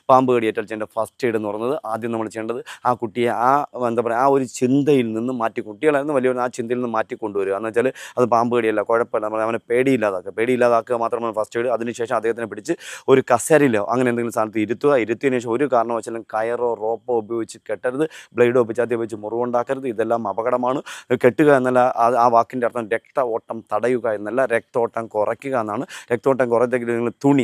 പാമ്പ് കടിയേറ്റാൽ ചെയ്യേണ്ട first aid എന്ന് പറയുന്നത് ആദ്യം നമ്മൾ ചെയ്യേണ്ടത് ആ കുട്ടിയെ എന്താ പറയുക ആ ഒരു ചിന്തയിൽ നിന്ന് മാറ്റി കുട്ടികളായിരുന്നു വലിയവർ ആ ചിന്തയിൽ നിന്ന് മാറ്റി കൊണ്ടുവരിക എന്ന് വെച്ചാൽ അത് പാമ്പ് കടിയല്ല കുഴപ്പമില്ല നമ്മൾ അവനെ പേടിയില്ലാതാക്കുക മാത്രമാണ് ഫസ്റ്റ് എയ്ഡ്. അതിനുശേഷം അദ്ദേഹത്തിനെ പിടിച്ച് ഒരു കസേരയിലോ അങ്ങനെ എന്തെങ്കിലും സ്ഥലത്ത് ഇരുത്തിയതിനു ശേഷം ഒരു കാരണവശാലും കയറോ റോപ്പോ ഉപയോഗിച്ച് കെട്ടരുത്, ബ്ലേഡോ പിച്ചാത്തി ഉപയോഗിച്ച് മുറിവുണ്ടാക്കരുത്. ഇതെല്ലാം അപകടമാണ്. കെട്ടുക എന്നല്ല ആ വാക്കിൻ്റെ അർത്ഥം രക്ത ഓട്ടം തടയുക എന്നല്ല, രക്തോട്ടം കുറയ്ക്കുക എന്നാണ്. രക്തോട്ടം കുറയ്ക്കെങ്കിൽ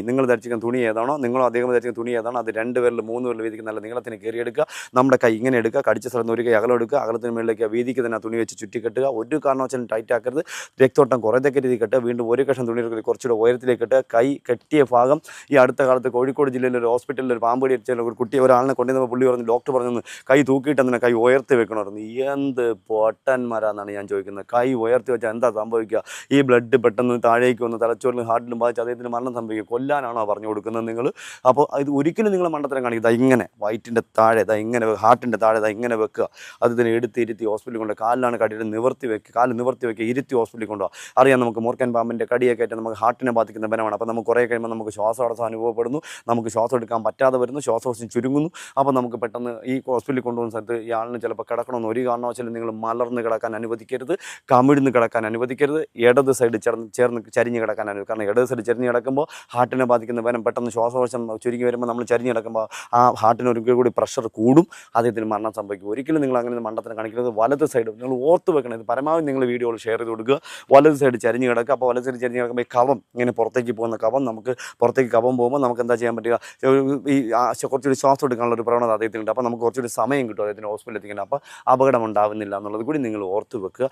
നിങ്ങൾ ധരിച്ചിരിക്കുന്ന തുണി ഏതാണോ, നിങ്ങളോ അദ്ദേഹം ധരിച്ചിരിക്കുന്ന തുണി ഏതാണോ അത് 2 വിരൽ 3 വിരൽ വീതിക്ക് നല്ല നീളത്തിന് കയറിയെടുക്കുക. നമ്മുടെ കൈ ഇങ്ങനെ എടുക്കുക, കടിച്ച സ്ഥലത്ത് ഒരു കൈ അകലം എടുക്കുക, അകലത്തിന് മുകളിലേക്ക് വീതിക്ക് തന്നെ തുണി വെച്ച് ചുറ്റിക്കെട്ടുക. ഒരു കാരണവശാലും ടൈറ്റ് ആക്കരുത്. രക്തോട്ടം കുറയത്തക്ക രീതി കെട്ടുക. വീണ്ടും ഒരു കഷ്ണം തുണി കുറച്ചുകൂടെ ഉയരത്തിലേക്ക് കെട്ടുക. കൈ കെട്ടിയ ഭാഗം ഈ അടുത്ത കാലത്ത് കോഴിക്കോട് ജില്ലയിലെ ഒരു ഹോസ്പിറ്റലിൽ ഒരു പാമ്പ് കടിച്ച ഒരു കുട്ടി ഒരാളിനെ കൊണ്ടുവന്നപ്പോൾ പുള്ളി പറഞ്ഞു, ഡോക്ടർ പറഞ്ഞു കൈ തൂക്കിയിട്ട് തന്നെ കൈ ഉയർത്തി വെക്കണമായിരുന്നു. എന്ത് പൊട്ടന്മാരാന്നാണ് ഞാൻ ചോദിക്കുന്നത്. കൈ ഉയർത്തി വെച്ചാൽ എന്താ സംഭവിക്കുക? ഈ ബ്ലഡ് പെട്ടെന്ന് താഴേക്ക് വന്ന് തലച്ചോറിലും ഹാർട്ടിലും ബാധിച്ച് അദ്ദേഹത്തിന് മരണം സംഭവിക്കുക. കൊല്ലാനാണോ പറഞ്ഞു കൊടുക്കുന്നത് നിങ്ങൾ? അപ്പോൾ ഇത് ഒരിക്കലും നിങ്ങൾ മണ്ടത്തരം കാണിക്കുക. ഇങ്ങനെ വയറ്റിൻ്റെ താഴെ ഇങ്ങനെ ഹാർട്ടിൻ്റെ താഴെ ഇങ്ങനെ വെക്കുക. അതിനെ ഇരുത്തി ഹോസ്പിറ്റലിൽ കൊണ്ട് കാലിലാണ് കടിയിട്ട് നിവർത്തി വെക്കുക, ഇരുത്തി ഹോസ്പിറ്റലിൽ കൊണ്ടുപോകുക. അറിയാം നമുക്ക് മൂർഖൻ പാമ്പിൻ്റെ കടിയൊക്കെ ആയിട്ട് നമുക്ക് ഹാർട്ടിനെ ബാധിക്കുന്ന ബലമാണ്. അപ്പോൾ നമുക്ക് കുറേ കഴിയുമ്പോൾ നമുക്ക് ശ്വാസതടസ്സം അനുഭവപ്പെടുന്നു, നമുക്ക് ശ്വാസം എടുക്കാൻ പറ്റാതെ വരുന്നു, ശ്വാസകോശം ചുരുങ്ങുന്നു. അപ്പോൾ നമുക്ക് പെട്ടെന്ന് ഈ ഹോസ്പിറ്റലിൽ കൊണ്ടുപോകുന്ന സ്ഥലത്ത് ഈ ആളിന് ചിലപ്പോൾ കിടക്കണമെന്ന് ഒരു കാരണവശാലും നിങ്ങൾ മലർന്ന് കിടക്കാൻ അനുവദിക്കരുത്, കമിഴ്ന്ന് കിടക്കാൻ അനുവദിക്കരുത്, ഇടത് സൈഡ് ചേർന്ന് ചരിഞ്ഞ് കിടക്കാൻ അനുവദിക്കും. കാരണം ഇടത് സൈഡ് ചരിഞ്ഞ് കിടക്കുമ്പോൾ ഹാർട്ടിനെ ബാധിക്കുന്ന ബലം പെട്ടെന്ന് ശ്വാസകോശം ചുരുങ്ങി വരുമ്പോൾ നമ്മൾ ചരിഞ്ഞ് കിടക്കുമ്പോൾ ആ ഹാർട്ടിന് ഒരിക്കൽ കൂടി പ്രഷർ കൂടും, അദ്ദേഹത്തിന് മരണം സംഭവിക്കും. ഒരിക്കലും നിങ്ങൾ അങ്ങനെ മണ്ടത്തിന് കാണിക്കുന്നത്. വലത് സൈഡ് നിങ്ങൾ ഓർത്ത് വെക്കണം. ഇത് പരമാവധി നിങ്ങൾ വീഡിയോകൾ ഷെയർ ചെയ്ത് കൊടുക്കുക. വലത് സൈഡ് ചരിഞ്ഞ് കിടക്കുക. അപ്പോൾ വലത് സൈഡ് ചരിഞ്ഞ് കിടക്കുമ്പോൾ ഈ കവം ഇങ്ങനെ പുറത്തേക്ക് പോകുന്ന കവം പുറത്തേക്ക് പോകുമ്പോൾ നമുക്ക് എന്താ ചെയ്യാൻ പറ്റുക? ഈ കുറച്ചുകൂടി ശ്വാസം എടുക്കാനുള്ള ഒരു പ്രവണത അദ്ദേഹത്തിനുണ്ട്. അപ്പോൾ നമുക്ക് കുറച്ചുകൂടി സമയം കിട്ടും അദ്ദേഹത്തിന് ഹോസ്പിറ്റലിൽ എത്തിക്കേണ്ടത്. അപ്പോൾ അപകടം ഉണ്ടാകുന്നില്ല എന്നുള്ളത് കൂടി നിങ്ങൾ ഓർത്ത് വെക്കുക.